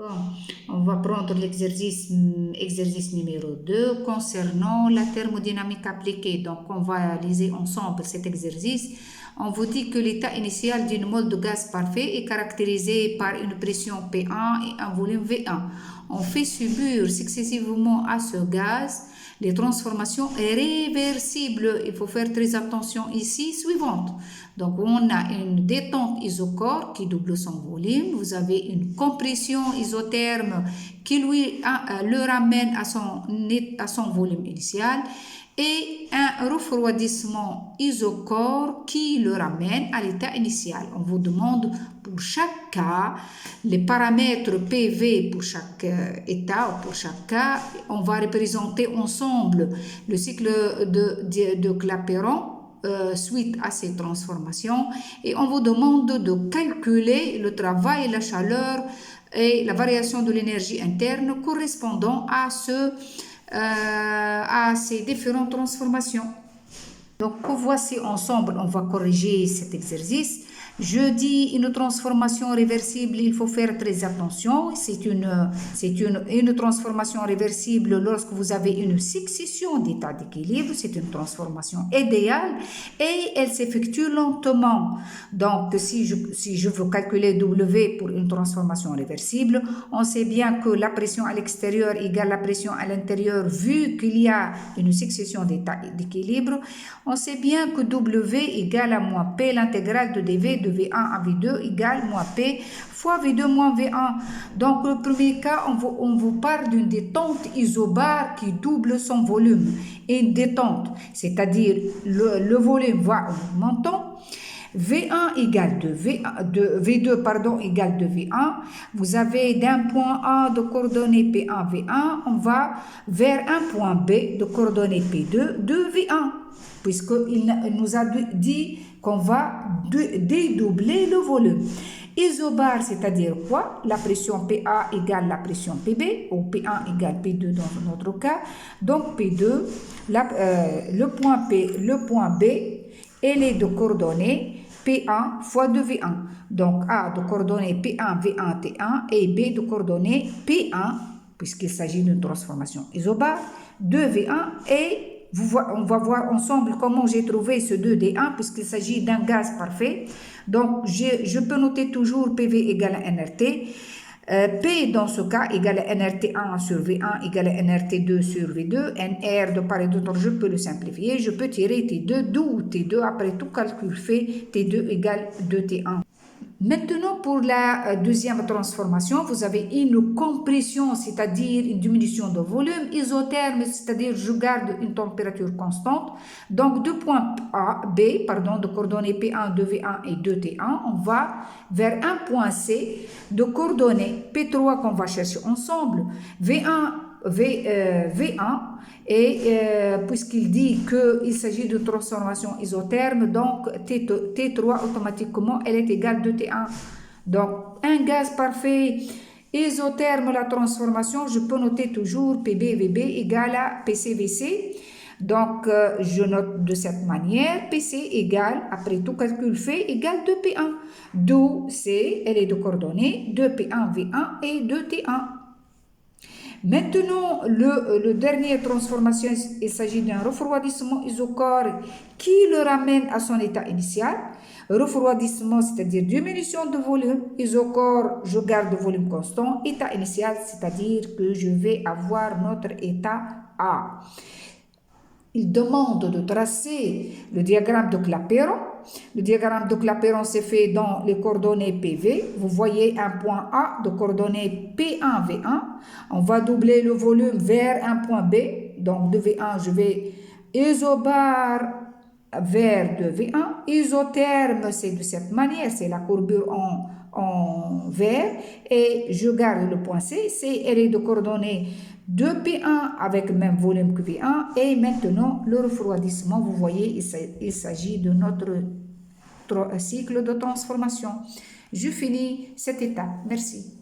Bon, on va prendre exercice numéro 2 concernant la thermodynamique appliquée. Donc, on va réaliser ensemble cet exercice. On vous dit que l'état initial d'une molle de gaz parfait est caractérisé par une pression P1 et un volume V1. On fait subir successivement à ce gaz les transformations réversibles. Il faut faire très attention ici, suivante. Donc, on a une détente isochore qui double son volume. Vous avez une compression isotherme qui le ramène à son volume initial et un refroidissement isochore qui le ramène à l'état initial. On vous demande pour chaque cas les paramètres PV pour chaque état ou pour chaque cas. On va représenter ensemble le cycle de Clapeyron suite à ces transformations et on vous demande de calculer le travail, la chaleur et la variation de l'énergie interne correspondant à ces différentes transformations. Donc voici ensemble, on va corriger cet exercice. Je dis une transformation réversible, il faut faire très attention. C'est une transformation réversible lorsque vous avez une succession d'états d'équilibre. C'est une transformation idéale et elle s'effectue lentement. Donc, si je veux calculer W pour une transformation réversible, on sait bien que la pression à l'extérieur égale la pression à l'intérieur vu qu'il y a une succession d'états d'équilibre. On sait bien que W égale à moins P l'intégrale de dV de V1 à V2 égale moins P fois V2 moins V1. Donc, le premier cas, on vous parle d'une détente isobare qui double son volume. Et une détente, c'est-à-dire le volume va augmentant. V1 égale V2 égale de V1. Vous avez d'un point A de coordonnées P1, V1, on va vers un point B de coordonnées P2 de V1. Puisqu'il nous a dit qu'on va dédoubler le volume. Isobare, c'est-à-dire quoi? La pression PA égale la pression PB, ou P1 égale P2 dans notre cas. Donc P2, le point B, elle est de coordonnées P1 fois 2V1. Donc A de coordonnées P1, V1, T1 et B de coordonnées P1, puisqu'il s'agit d'une transformation isobare, 2V1 et on va voir ensemble comment j'ai trouvé ce 2D1 puisqu'il s'agit d'un gaz parfait. Donc, je peux noter toujours PV égale à nRT. P dans ce cas égale à nRT1 sur V1 égale à nRT2 sur V2. NR de part et d'autre, je peux le simplifier. Je peux tirer T2, d'où T2 après tout calcul fait. T2 égale 2T1. Maintenant, pour la deuxième transformation, vous avez une compression, c'est-à-dire une diminution de volume, isotherme, c'est-à-dire je garde une température constante. Donc, deux points de coordonnées P1, 2V1 et 2T1, on va vers un point C de coordonnées P3 qu'on va chercher ensemble, V1 et puisqu'il dit qu'il s'agit de transformation isotherme, donc T3 automatiquement elle est égale de T1. Donc un gaz parfait isotherme, la transformation, je peux noter toujours PBVB égale à PCVC. Donc je note de cette manière PC égale, après tout calcul fait, égale 2P1. D'où C, elle est de coordonnées 2P1V1 et 2T1. Maintenant, le dernier transformation, il s'agit d'un refroidissement isochore qui le ramène à son état initial. Refroidissement, c'est-à-dire diminution de volume. Isochore, je garde le volume constant. État initial, c'est-à-dire que je vais avoir notre état A. Il demande de tracer le diagramme de Clapeyron. Le diagramme de Clapeyron s'est fait dans les coordonnées PV. Vous voyez un point A de coordonnées P1, V1. On va doubler le volume vers un point B. Donc de V1, je vais isobare vers 2V1. Isotherme, c'est de cette manière, c'est la courbure en vert. Et je garde le point C. C, elle est de coordonnées 2P1 avec le même volume que V1 et maintenant le refroidissement, vous voyez, il s'agit de notre cycle de transformation. Je finis cette étape. Merci.